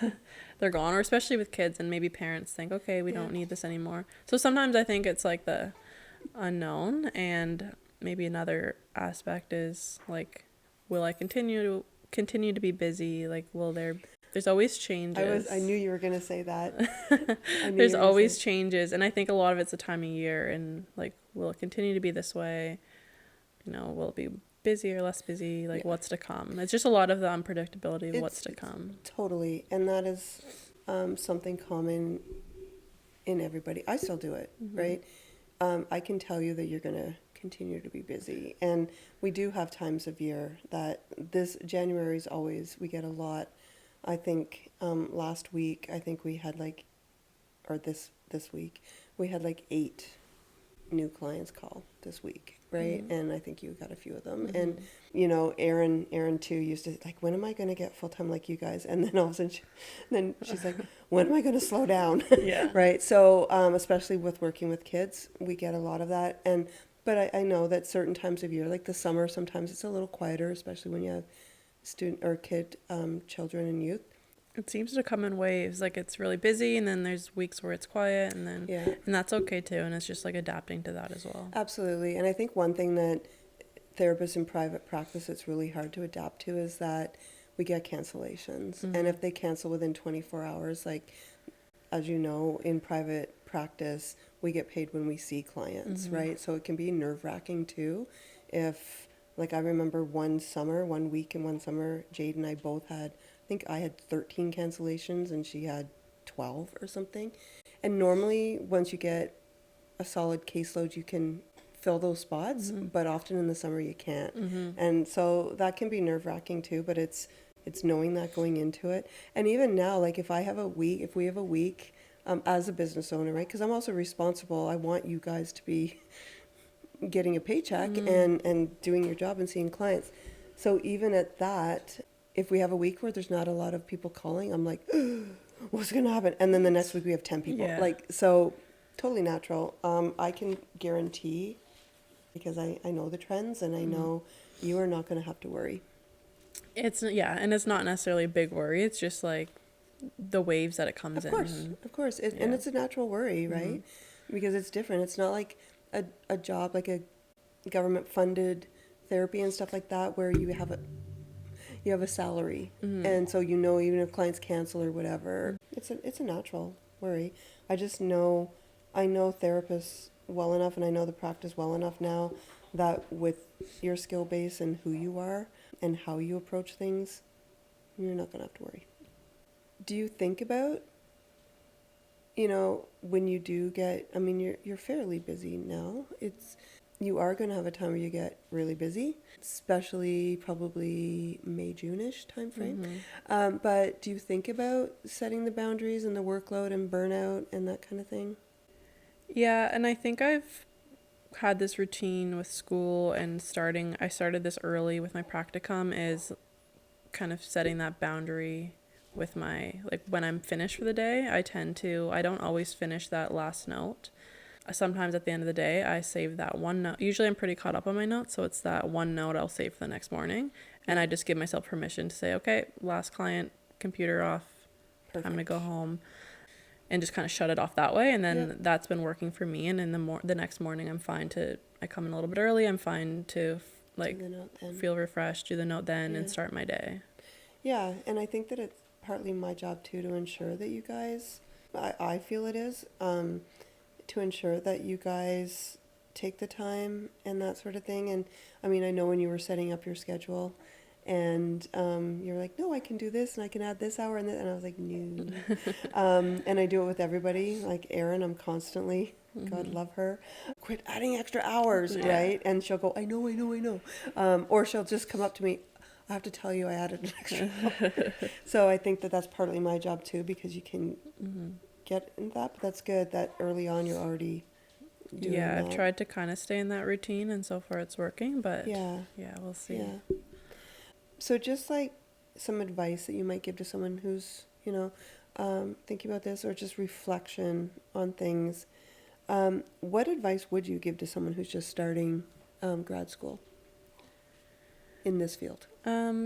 they're gone? Or especially with kids and maybe parents think, okay, we don't need this anymore. So sometimes I think it's like the unknown, and maybe another aspect is like, will I continue to be busy? Like, there's always changes. I knew you were going to say that. There's always changes. And I think a lot of it's the time of year and like, will it continue to be this way? You know, will it be busy or less busy? Like what's to come? It's just a lot of the unpredictability of what's to come. Totally. And that is something common in everybody. I still do it, right? I can tell you that you're going to continue to be busy. And we do have times of year that this January is always, we get a lot. I think last week, I think we had like, or this week, we had like 8 new clients call this week, right? And I think you got a few of them. And, you know, Erin too used to like, when am I going to get full-time like you guys? And then all of a sudden, she's like, when am I going to slow down? Right? So, especially with working with kids, we get a lot of that. But I know that certain times of year, like the summer, sometimes it's a little quieter, especially when you have student or kid, children and youth. It seems to come in waves. Like it's really busy and then there's weeks where it's quiet and then and that's okay too, and it's just like adapting to that as well. Absolutely. And I think one thing that therapists in private practice it's really hard to adapt to is that we get cancellations. And if they cancel within 24 hours, like as you know, in private practice, we get paid when we see clients, right? So it can be nerve-wracking too. If like I remember one week in one summer, Jade and I both had, I think I had 13 cancellations and she had 12 or something. And normally once you get a solid caseload, you can fill those spots, but often in the summer you can't. And so that can be nerve-wracking too, but it's knowing that going into it. And even now, like if we have a week as a business owner, right? Because I'm also responsible. I want you guys to be getting a paycheck and doing your job and seeing clients. So even at that, if we have a week where there's not a lot of people calling, I'm like, what's going to happen? And then the next week we have 10 people. Like, so totally natural. I can guarantee, because I know the trends and I know you are not going to have to worry. And it's not necessarily a big worry. It's just like the waves that it comes in. Of course. And it's a natural worry, right? Because it's different. It's not like a job, like a government-funded therapy and stuff like that, where you have a salary, and so you know even if clients cancel or whatever, it's a natural worry. I know therapists well enough, and I know the practice well enough now that with your skill base and who you are and how you approach things, you're not gonna have to worry. Do you think about, you know, when you do get, I mean, you're fairly busy now. You are going to have a time where you get really busy, especially probably May, June-ish time frame. But do you think about setting the boundaries and the workload and burnout and that kind of thing? Yeah, and I think I've had this routine with school and I started this early with my practicum, is kind of setting that boundary with like when I'm finished for the day. I don't always finish that last note. Sometimes at the end of the day, I save that one note. Usually I'm pretty caught up on my notes, so it's that one note I'll save for the next morning. And I just give myself permission to say, okay, last client, computer off, time to go home. And just kind of shut it off that way. And then that's been working for me. And in the next morning, I come in a little bit early. I'm fine to feel refreshed, do the note then, and start my day. Yeah, and I think that it's partly my job too to ensure that you guys, I feel it is, to ensure that you guys take the time and that sort of thing. And I mean, I know when you were setting up your schedule and you're like, no, I can do this and I can add this hour and I was like, no. And I do it with everybody. Like Erin, I'm constantly, God love her, quit adding extra hours, right? And she'll go, I know. Or she'll just come up to me, I have to tell you I added an extra hour. So I think that that's partly my job too, because you can get in that, but that's good that early on you're already doing that. I've tried to kind of stay in that routine, and so far it's working, but we'll see. Yeah. So just like some advice that you might give to someone who's, thinking about this, or just reflection on things. What advice would you give to someone who's just starting grad school in this field?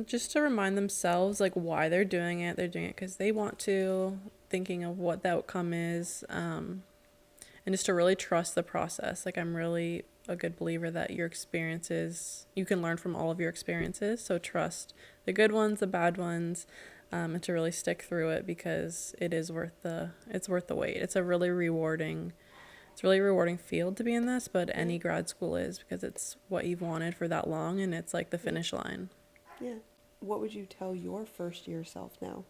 Just to remind themselves like why they're doing it. They're doing it because they want to, thinking of what the outcome is, and just to really trust the process. Like I'm really a good believer that your experiences, you can learn from all of your experiences. So trust the good ones, the bad ones, and to really stick through it because it's worth the wait. It's a really rewarding field to be in this, but any grad school is, because it's what you've wanted for that long and it's like the finish line. Yeah. What would you tell your first year self now?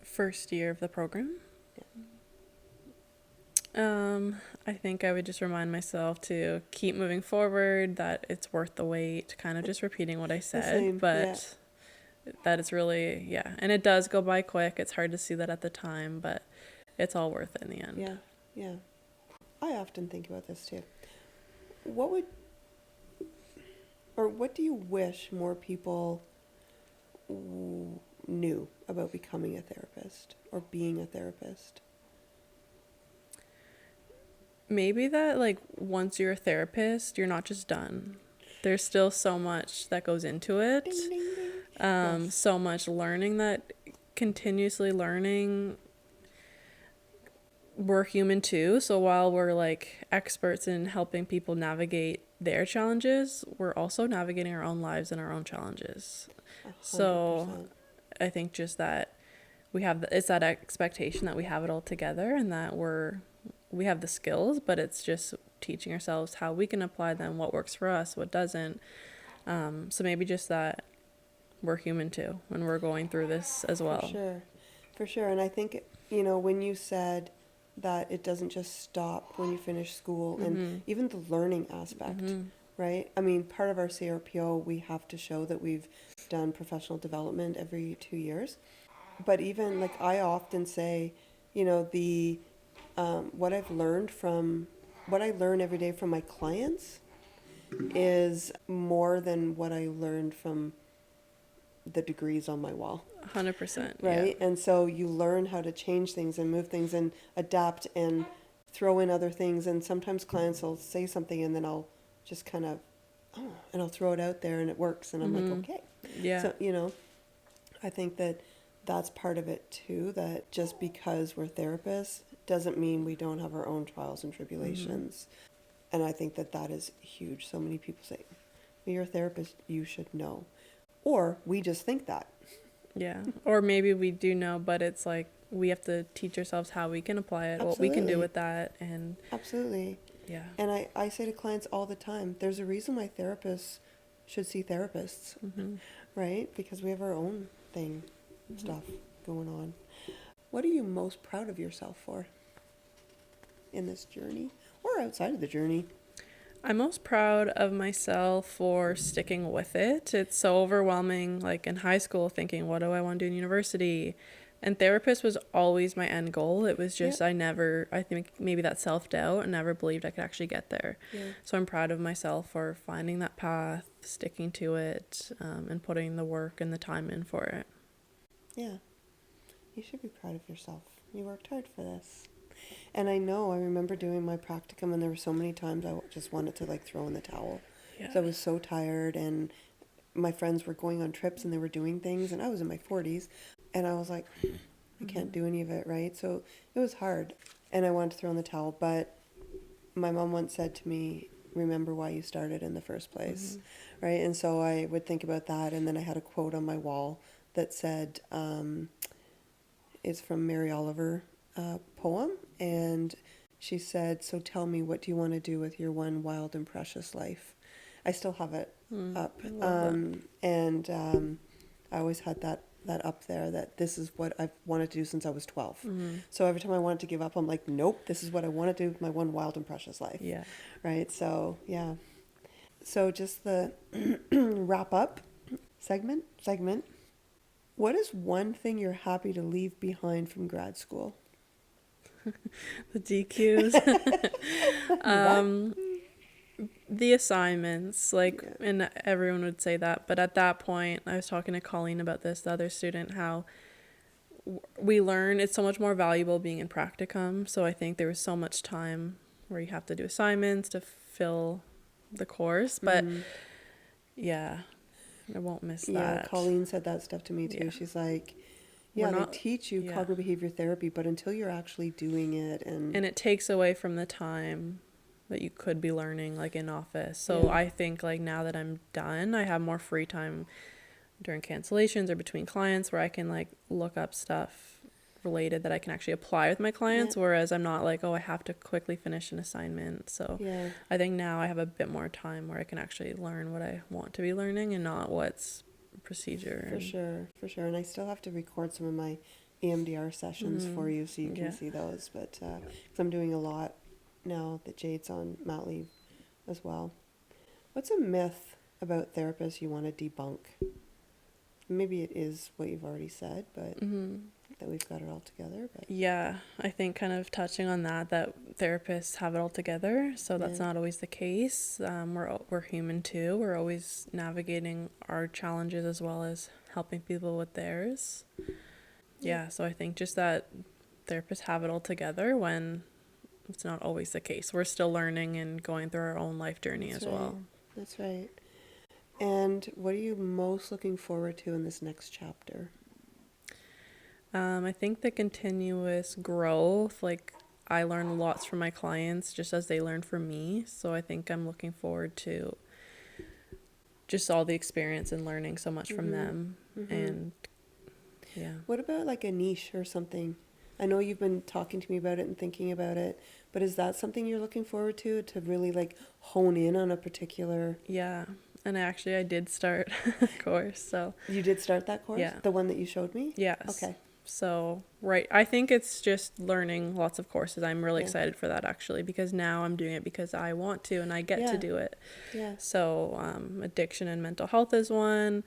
First year of the program? I think I would just remind myself to keep moving forward, that it's worth the wait, kind of just repeating what I said, but that it's really, and it does go by quick. It's hard to see that at the time, but it's all worth it in the end. Yeah. I often think about this too. What do you wish more people knew about becoming a therapist or being a therapist? Maybe that like once you're a therapist, you're not just done. There's still so much that goes into it. Ding, ding, ding. So much learning, that continuously learning. We're human too, so while we're like experts in helping people navigate their challenges, we're also navigating our own lives and our own challenges. 100%. So I think just that it's that expectation that we have it all together and that we have the skills, but it's just teaching ourselves how we can apply them, what works for us, what doesn't. So maybe just that we're human too when we're going through this as well. For sure. And I think, when you said that it doesn't just stop when you finish school, and even the learning aspect, right? I mean, part of our CRPO, we have to show that we've done professional development every 2 years. But even like I often say, what I learn every day from my clients is more than what I learned from the degrees on my wall. 100%. Right? Yeah. And so you learn how to change things and move things and adapt and throw in other things. And sometimes clients will say something and then I'll just kind of, and I'll throw it out there and it works. And I'm like, okay. Yeah. So, I think that that's part of it too, that just because we're therapists doesn't mean we don't have our own trials and tribulations. And I think that is huge. So many people say, well, you're a therapist, you should know. Or we just think that. Yeah. Or maybe we do know, but it's like we have to teach ourselves how we can apply it, what we can do with that. And absolutely. Yeah. And I say to clients all the time, there's a reason why therapists should see therapists, right? Because we have our own stuff going on. What are you most proud of yourself for in this journey or outside of the journey? I'm most proud of myself for sticking with it. It's so overwhelming, like in high school, thinking, what do I want to do in university? And therapist was always my end goal. It was just, I think maybe that self-doubt, and never believed I could actually get there. Yeah. So I'm proud of myself for finding that path, sticking to it, and putting the work and the time in for it. Yeah. You should be proud of yourself. You worked hard for this. And I remember doing my practicum, and there were so many times I just wanted to like throw in the towel. Yeah. So I was so tired, and my friends were going on trips and they were doing things, and I was in my 40s, and I was like, I can't do any of it, right? So it was hard, and I wanted to throw in the towel, but my mom once said to me, remember why you started in the first place, right? And so I would think about that, and then I had a quote on my wall that said, it's from Mary Oliver, poem, and she said, "So tell me, what do you want to do with your one wild and precious life?" I still have it up, I love and I always had that up there, that this is what I've wanted to do since I was 12. So every time I wanted to give up, I'm like, nope, this is what I want to do with my one wild and precious life. Yeah. Right. So yeah. So just the wrap up segment. What is one thing you're happy to leave behind from grad school? The DQs. The assignments, like, Yeah. and everyone would say that, but at that point, I was talking to Colleen about this, the other student, how we learn it's so much more valuable being in practicum. So I think there was so much time where you have to do assignments to fill the course, but yeah, I won't miss that. Yeah, Colleen said that stuff to me too. Yeah. She's like, We're yeah, they not- teach you yeah. cognitive behavior therapy, but until you're actually doing it, and it takes away from the time that you could be learning, like, in office. So Yeah. I think, like, now that I'm done, I have more free time during cancellations or between clients where I can, like, look up stuff related that I can actually apply with my clients, whereas I'm not like, oh, I have to quickly finish an assignment. So yeah, I think now I have a bit more time where I can actually learn what I want to be learning and not what's procedure. for sure. And I still have to record some of my EMDR sessions for you, so you can Yeah. see those. But 'cause I'm doing a lot now that Jade's on mat leave as well. What's a myth about therapists you want to debunk? Maybe it is what you've already said, but that we've got it all together. But Yeah, I think kind of touching on that therapists have it all together. So that's not always the case. We're human too. We're always navigating our challenges as well as helping people with theirs. Yeah, so I think just that therapists have it all together when it's not always the case. We're still learning and going through our own life journey as well. That's right. And what are you most looking forward to in this next chapter? I think the continuous growth, like, I learn lots from my clients just as they learn from me. So I think I'm looking forward to just all the experience and learning so much from them. And yeah. What about like a niche or something? I know you've been talking to me about it and thinking about it, but is that something you're looking forward to really like hone in on a particular... Yeah. And I did start a course. So You did start that course? Yeah. The one that you showed me? yes. Okay. So, right. I think it's just learning lots of courses. I'm really excited for that, actually, because now I'm doing it because I want to and I get to do it. Yeah. So addiction and mental health is one.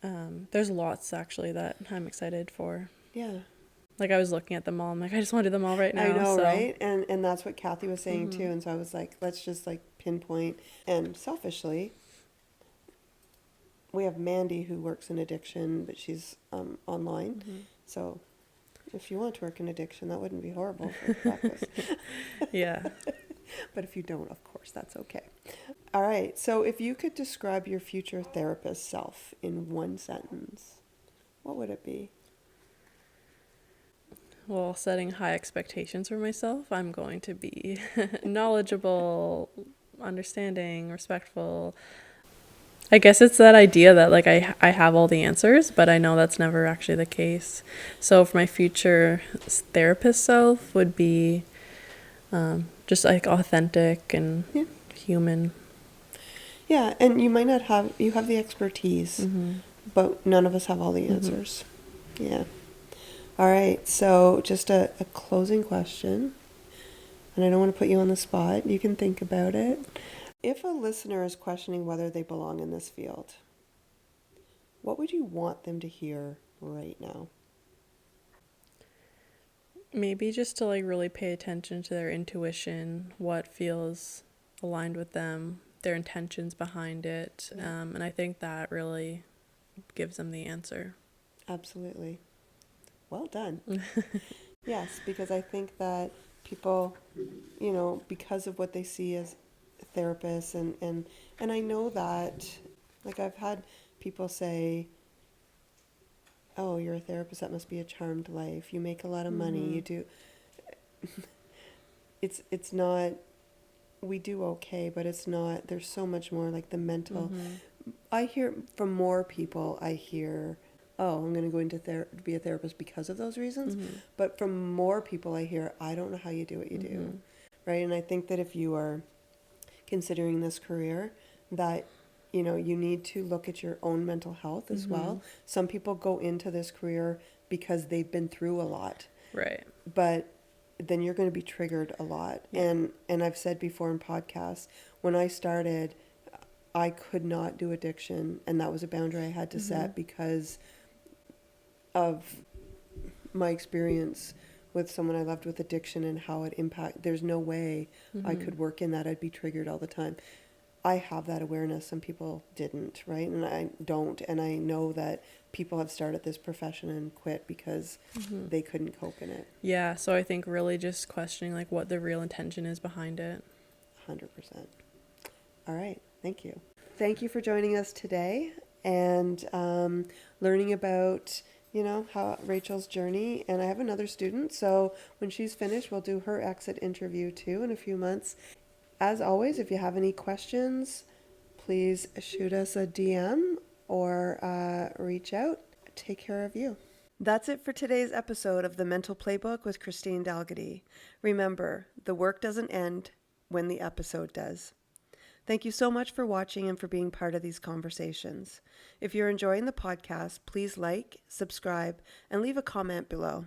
There's lots, actually, that I'm excited for. Yeah. Like, I was looking at them all. I'm like, I just want to do them all right now. I know, so. right? And that's what Kathy was saying too. And so I was like, let's just like pinpoint. And selfishly, we have Mandy who works in addiction, but she's online. So if you want to work in addiction, that wouldn't be horrible for practice. Yeah. But if you don't, of course, that's okay. All right. So if you could describe your future therapist self in one sentence, what would it be? Well, setting high expectations for myself, I'm going to be knowledgeable, understanding, respectful. I guess it's that idea that, like, I have all the answers, but I know that's never actually the case. So for my future therapist self would be just like authentic and human. Yeah, and you might not have, you have the expertise, but none of us have all the answers. Yeah. All right, so just a closing question, and I don't want to put you on the spot. You can think about it. If a listener is questioning whether they belong in this field, what would you want them to hear right now? Maybe just to, like, really pay attention to their intuition, what feels aligned with them, their intentions behind it. And I think that really gives them the answer. Absolutely. Well done. Yes, because I think that people, you know, because of what they see as therapists, and I know that, like, I've had people say, oh, you're a therapist, that must be a charmed life. You make a lot of money. You do. It's not, we do okay, but it's not, there's so much more, like the mental. I hear from more people, I hear oh, I'm going to go into be a therapist because of those reasons. Mm-hmm. But from more people I hear, I don't know how you do what you do, right? And I think that if you are considering this career, that you need to look at your own mental health as well. Some people go into this career because they've been through a lot, Right. but then you're going to be triggered a lot. And I've said before in podcasts, when I started, I could not do addiction, and that was a boundary I had to set because of my experience with someone I loved with addiction and how it there's no way I could work in that. I'd be triggered all the time. I have that awareness. Some people didn't, right? And I don't. And I know that people have started this profession and quit because they couldn't cope in it. Yeah, so I think really just questioning like what the real intention is behind it. 100%. All right. Thank you. Thank you for joining us today and learning about, how Rachel's journey. And I have another student, so when she's finished, we'll do her exit interview too in a few months. As always, if you have any questions, please shoot us a DM or reach out. Take care of you. That's it for today's episode of the Mental Playbook with Christine Dalgety. Remember, the work doesn't end when the episode does. Thank you so much for watching and for being part of these conversations. If you're enjoying the podcast, please like, subscribe, and leave a comment below.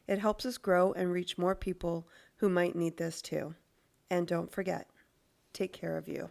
It helps us grow and reach more people who might need this too. And don't forget, take care of you.